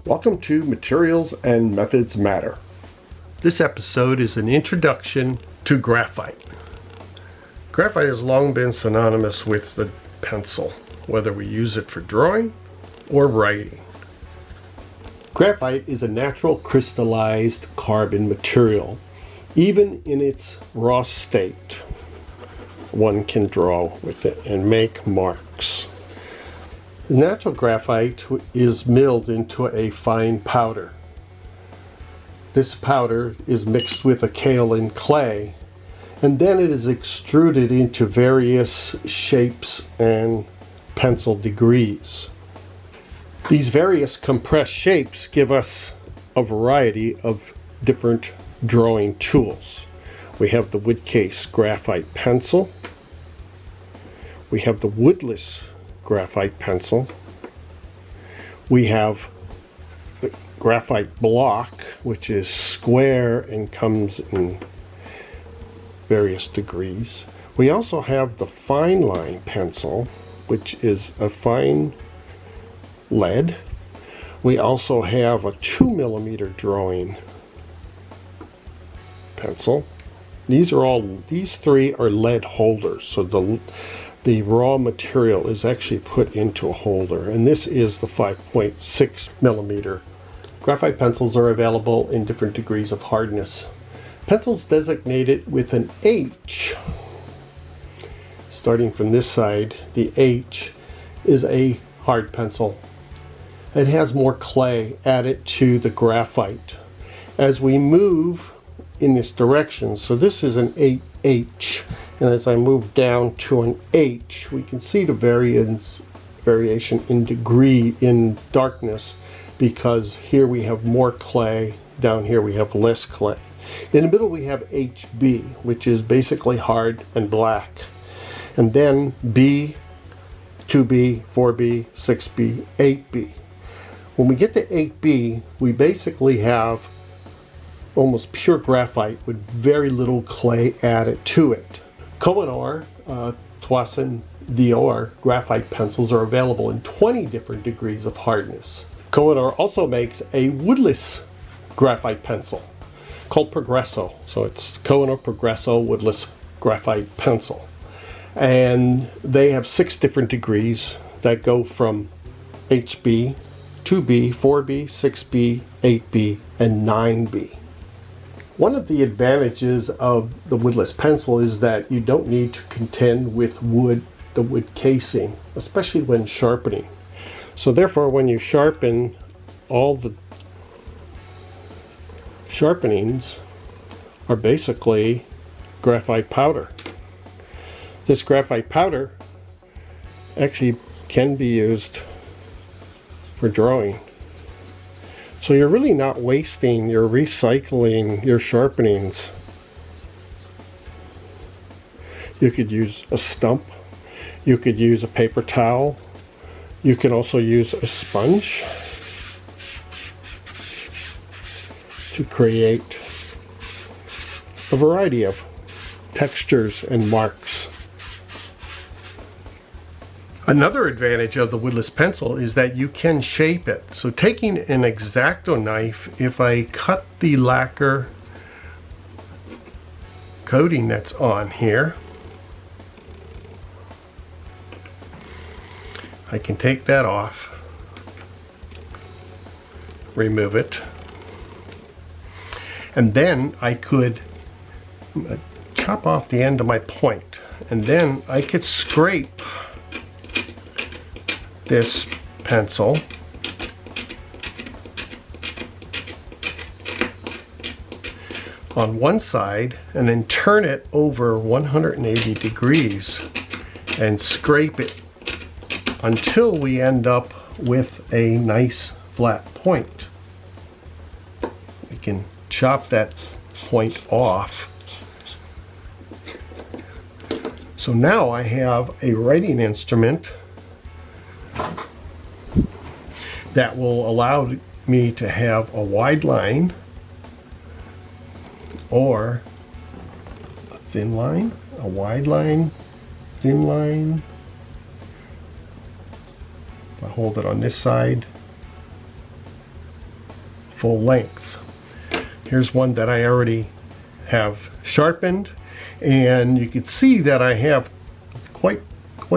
Welcome to Materials and Methods Matter. This episode is an introduction to graphite. Graphite has long been synonymous with the pencil, whether we use it for drawing or writing. Graphite is a natural crystallized carbon material. Even in its raw state, one can draw with it and make marks. Natural graphite is milled into a fine powder. This powder is mixed with a kaolin clay, and then it is extruded into various shapes and pencil degrees. These various compressed shapes give us a variety of different drawing tools. We have the Woodcase graphite pencil. We have the Woodless graphite pencil. We have the graphite block, which is square and comes in various degrees. We also have the fine line pencil, which is a fine lead. We also have a 2mm drawing pencil. These three are lead holders, so the raw material is actually put into a holder, and this is the 5.6mm. Graphite pencils are available in different degrees of hardness. Pencils designated with an H, starting from this side, the H is a hard pencil. It has more clay added to the graphite. As we move in this direction, so this is an H, and as I move down to an H, we can see the variation in degree in darkness, because here we have more clay, down here we have less clay. In the middle we have HB, which is basically hard and black, and then B, 2B, 4B, 6B, 8B. When we get to 8B, we basically have almost pure graphite with very little clay added to it. Koh-I-Noor, Toisin Dior graphite pencils are available in 20 different degrees of hardness. Koh-I-Noor also makes a woodless graphite pencil called Progresso. So it's Koh-I-Noor Progresso Woodless Graphite Pencil. And they have 6 different degrees that go from HB, 2B, 4B, 6B, 8B, and 9B. One of the advantages of the woodless pencil is that you don't need to contend with the wood casing, especially when sharpening. So therefore, when you sharpen, all the sharpenings are basically graphite powder. This graphite powder actually can be used for drawing. So you're really not wasting, you're recycling your sharpenings. You could use a stump, you could use a paper towel, you can also use a sponge to create a variety of textures and marks. Another advantage of the woodless pencil is that you can shape it. So taking an X-Acto knife, if I cut the lacquer coating that's on here, I can take that off, remove it, and then I could chop off the end of my point, and then I could scrape this pencil on one side and then turn it over 180 degrees and scrape it until we end up with a nice flat point. We can chop that point off. So now I have a writing instrument that will allow me to have a wide line or a thin line, a wide line, thin line, hold it on this side full length. Here's one that I already have sharpened, and you can see that I have quite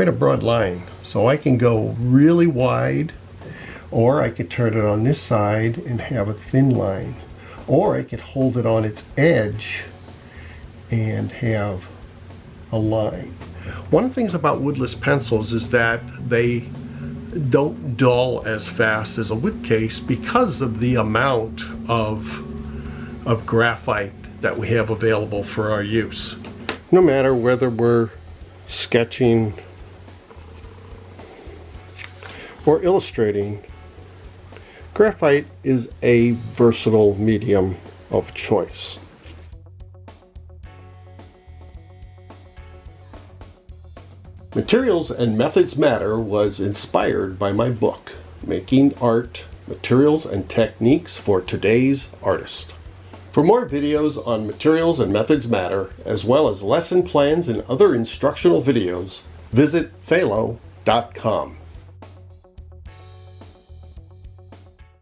a broad line. So I can go really wide, or I could turn it on this side and have a thin line, or I could hold it on its edge and have a line. One of the things about woodless pencils is that they don't dull as fast as a wood case because of the amount of graphite that we have available for our use. No matter whether we're sketching or illustrating, graphite is a versatile medium of choice. Materials and Methods Matter was inspired by my book, Making Art, Materials and Techniques for Today's Artist. For more videos on Materials and Methods Matter, as well as lesson plans and other instructional videos, visit phalo.com.